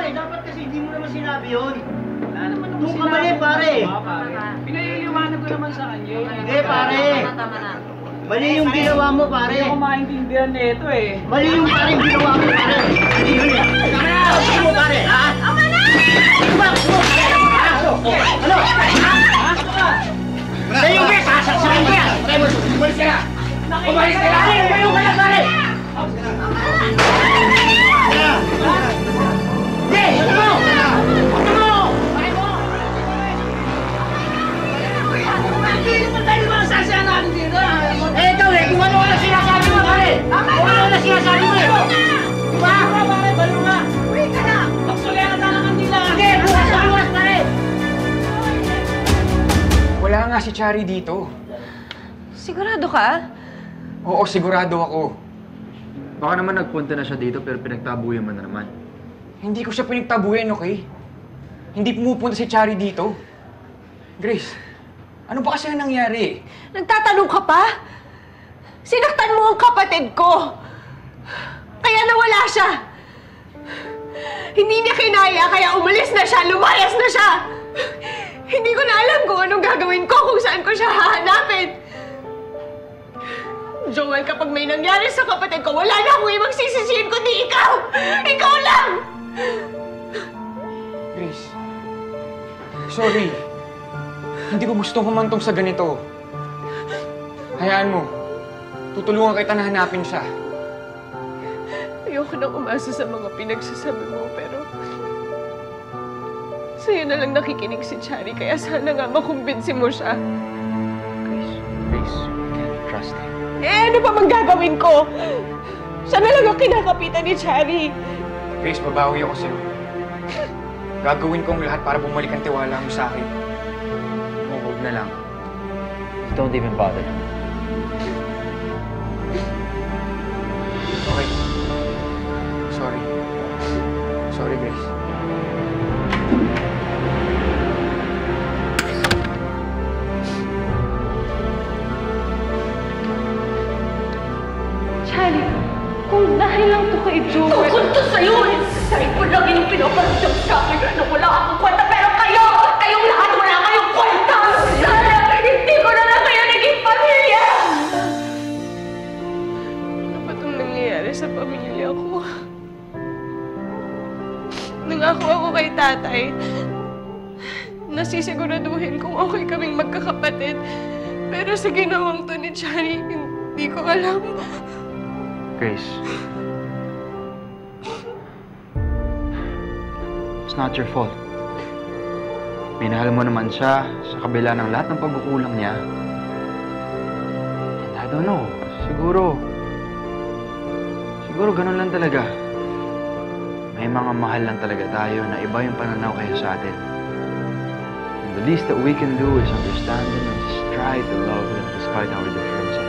pare. Dapat kasi hindi mo naman sinabi yun. Wala naman ako Doon ka mali, pare. Pinaliliwanag ko naman sa kanya. Hindi, pare. Tama na. Mali yung ginawa mo, pare. Hindi ako maintindihan na ito eh. Mali yung parang ginawa mo, pare. Mali yun eh. Tama na! Ano mo, pare? Ha? Tama na! Ano ba? Ano? Ha? Sa'yo, be! Sasaksakin ko yan! Umalis ka na! Umalis ka na! Umalis ka na, pare! Be! Ano mo? Ano mo? Hindi naman tayo masasaya natin dito. Eh, ikaw eh, kung ano na sinasabi mo, pare! Kung ano na sinasabi mo eh! Diba? Pare, balo nga! Uwi ka na! Pagsulihan na lang ang dila! Hindi, bukas na bukas, pare! Wala nga si Chari dito. Sigurado ka? Oo, sigurado ako. Baka naman nagpunta na siya dito pero pinagtabuyan mo na naman. Hindi ko siya pinagtabuyan, okay? Hindi pumupunta si Chari dito. Grace, ano ba kasi ang nangyari? Nagtatanong ka pa? Sinaktan mo ang kapatid ko! Kaya nawala siya! Hindi niya kinaya, kaya umalis na siya, lumayas na siya! Hindi ko na alam kung anong gagawin ko, kung saan ko siya hahanapin! Joel, kapag may nangyari sa kapatid ko, wala na akong ibang sisisihin kundi ikaw! Ikaw lang! Grace, sorry. Hindi ko gusto humantong sa ganito. Hayaan mo. Tutulungan kita na hanapin siya. Ayoko nang umasa sa mga pinagsasabi mo, pero... sa'yo na lang nakikinig si Chari, kaya sana nga makumbinsi mo siya. Grace, you can't trust him. Eh, ano pa mang gagawin ko? Siya na lang ang kinakapitan ni Chari. Grace, babawi ako sa'yo. Gagawin ko ang lahat para bumalik ang tiwala mo sa akin. Huwag na lang. Don't even bother. Okay. Sorry. Sorry, Grace. Chari, kung dahil lang to kay Joel... Tungkol to sa'yo! Sa'yo ko lang yung pinaparamdam sa akin na wala akong kwenta, pero kayong lahat wala kayong kwenta! Sana hindi ko na lang kayo naging pamilya! Ano ba itong nangyayari sa pamilya ko? Nangako ako kay tatay na sisiguraduhin kung okay kaming magkakapatid. Pero sa ginawang to ni Chari, hindi ko alam. Grace. It's not your fault. Minahal mo naman siya sa kabila ng lahat ng pagkukulang niya. And I don't know. Siguro ganun lang talaga. May mga mahal lang talaga tayo na iba yung pananaw kaya sa atin. And the least that we can do is understand them and just try to love them despite our differences.